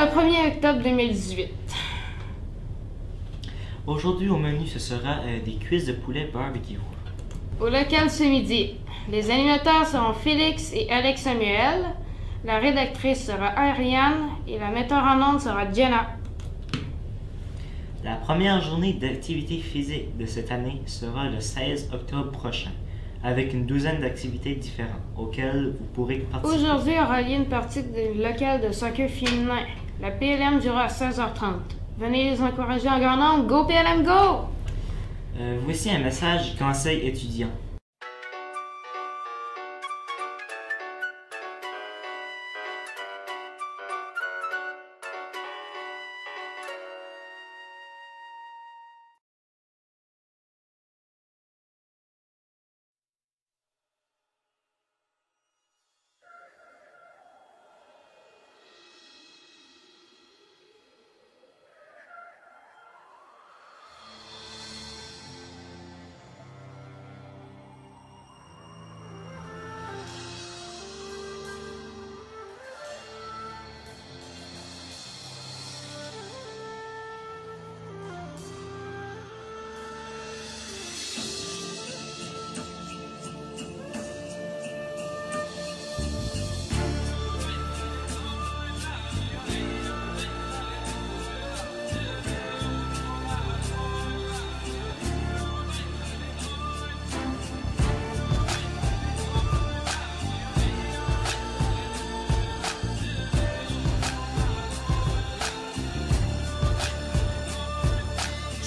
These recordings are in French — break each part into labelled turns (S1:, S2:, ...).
S1: le 1er octobre 2018.
S2: Aujourd'hui, au menu, ce sera des cuisses de poulet barbecue.
S1: Au local ce midi, les animateurs seront Félix et Alex Samuel. La rédactrice sera Ariane et la metteur en ondes sera Jenna.
S2: La première journée d'activité physique de cette année sera le 16 octobre prochain, avec une douzaine d'activités différentes auxquelles vous pourrez participer.
S1: Aujourd'hui aura lieu une partie du local de soccer féminin. La PLM durera à 16h30. Venez les encourager en grand nombre. Go PLM, go!
S2: Voici un message du conseil étudiant.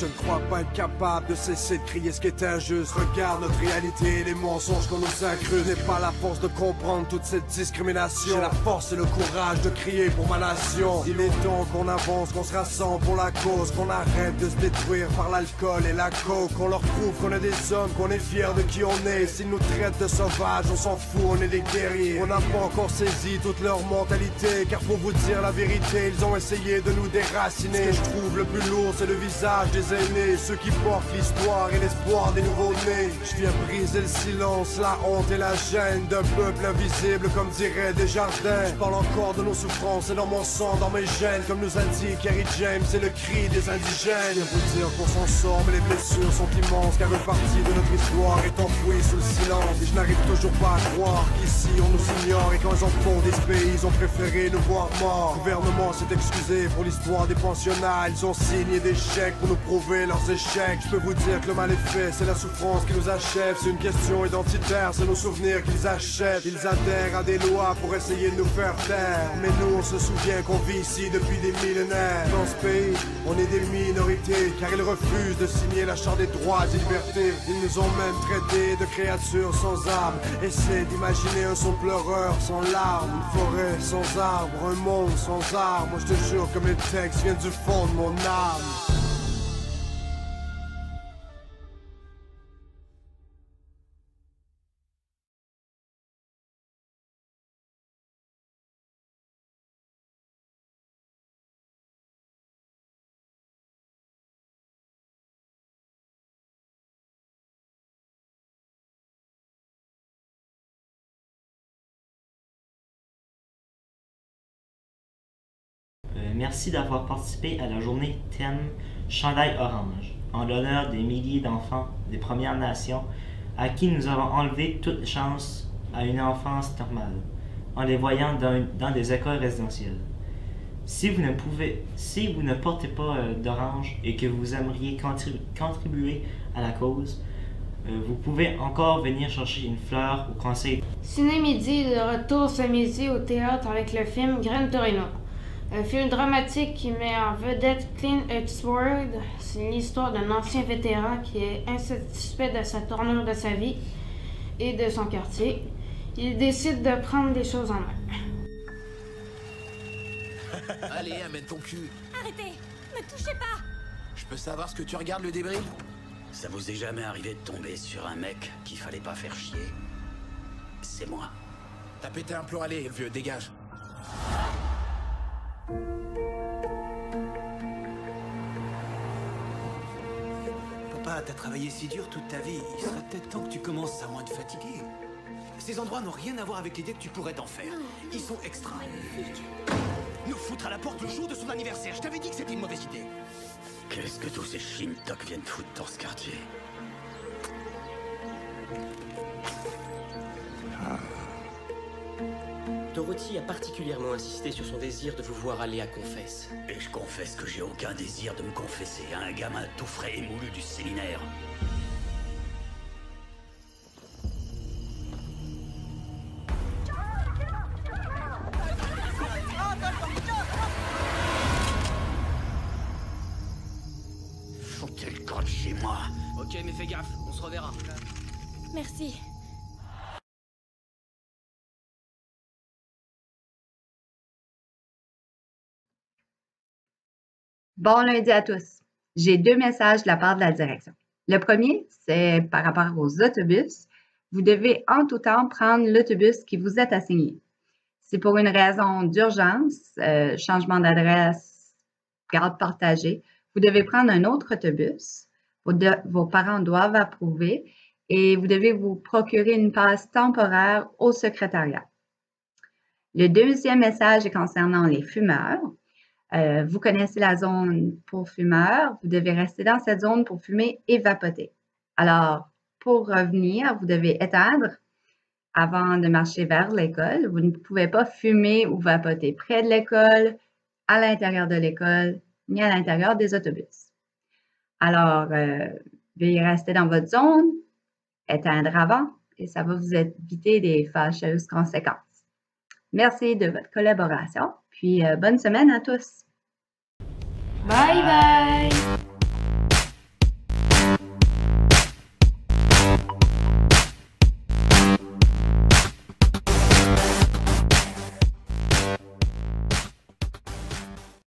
S3: Je ne crois pas être capable de cesser de crier ce qui est injuste. Regarde notre réalité et les mensonges qu'on nous incruste. Je n'ai pas la force de comprendre toute cette discrimination. J'ai la force et le courage de crier pour ma nation. Il est temps qu'on avance, qu'on se rassemble pour la cause, qu'on arrête de se détruire par l'alcool et la coke. Qu'on leur prouve qu'on est des hommes, qu'on est fiers de qui on est. S'ils nous traitent de sauvages, on s'en fout, on est des guerriers. On n'a pas encore saisi toute leur mentalité, car pour vous dire la vérité, ils ont essayé de nous déraciner. Ce que je trouve le plus lourd, c'est le visage des aînés, ceux qui portent l'histoire et l'espoir des nouveaux-nés. Je viens briser le silence, la honte et la gêne d'un peuple invisible, comme dirait Desjardins. Je parle encore de nos souffrances et dans mon sang, dans mes gènes, comme nous a dit Kerry James, c'est le cri des indigènes. Je viens vous dire qu'on s'en sort, mais les blessures sont immenses, car une partie de notre histoire est enfouie sous le silence. Et je n'arrive toujours pas à croire qu'ici on nous ignore, et quand ils en font des pays, ils ont préféré nous voir morts. Le gouvernement s'est excusé pour l'histoire des pensionnats, ils ont signé des chèques pour nous prouver leurs échecs. Je peux vous dire que le mal est fait, c'est la souffrance qui nous achève. C'est une question identitaire, c'est nos souvenirs qu'ils achètent. Ils adhèrent à des lois pour essayer de nous faire taire, mais nous on se souvient qu'on vit ici depuis des millénaires. Dans ce pays, on est des minorités, car ils refusent de signer la charte des droits et libertés. Ils nous ont même traités de créatures sans âme. Essaie d'imaginer un son pleureur sans larmes, une forêt sans arbres, un monde sans armes. Moi je te jure que mes textes viennent du fond de mon âme.
S2: Merci d'avoir participé à la journée thème Chandail Orange, en l'honneur des milliers d'enfants des Premières Nations à qui nous avons enlevé toute chance à une enfance normale, en les voyant dans des écoles résidentielles. Si vous ne portez pas d'orange et que vous aimeriez contribuer à la cause, vous pouvez encore venir chercher une fleur au conseil.
S1: Ciné Midi est de retour ce midi au théâtre avec le film Gran Torino. Un film dramatique qui met en vedette Clint Eastwood. C'est l'histoire d'un ancien vétéran qui est insatisfait de sa tournure de sa vie et de son quartier. Il décide de prendre les choses en main.
S4: Allez, amène ton cul.
S5: Arrêtez! Ne touchez pas!
S4: Je peux savoir ce que tu regardes, le débris?
S6: Ça vous est jamais arrivé de tomber sur un mec qu'il fallait pas faire chier? C'est moi.
S4: T'as pété un plomb, allez, vieux, dégage.
S7: Papa, t'as travaillé si dur toute ta vie. Il serait peut-être temps que tu commences à moins te fatiguer.
S4: Ces endroits n'ont rien à voir avec l'idée que tu pourrais t'en faire. Ils sont extra. Nous foutre à la porte le jour de son anniversaire. Je t'avais dit que c'était une mauvaise idée.
S6: Qu'est-ce que tous ces Shintok viennent foutre dans ce quartier?
S7: Dorothy a particulièrement insisté sur son désir de vous voir aller à Confesse.
S6: Et je confesse que j'ai aucun désir de me confesser à un gamin tout frais et moulu du séminaire. Foutez le camp de chez moi.
S7: Ok, mais fais gaffe, on se reverra.
S5: Merci.
S8: Bon lundi à tous. J'ai 2 messages de la part de la direction. Le premier, c'est par rapport aux autobus. Vous devez en tout temps prendre l'autobus qui vous est assigné. C'est pour une raison d'urgence, changement d'adresse, garde partagée. Vous devez prendre un autre autobus. Vos parents doivent approuver et vous devez vous procurer une passe temporaire au secrétariat. Le deuxième message est concernant les fumeurs. Vous connaissez la zone pour fumeurs. Vous devez rester dans cette zone pour fumer et vapoter. Alors, pour revenir, vous devez éteindre avant de marcher vers l'école. Vous ne pouvez pas fumer ou vapoter près de l'école, à l'intérieur de l'école, ni à l'intérieur des autobus. Alors, veuillez rester dans votre zone, éteindre avant, et ça va vous éviter des fâcheuses conséquences. Merci de votre collaboration, puis bonne semaine à tous.
S1: Bye bye!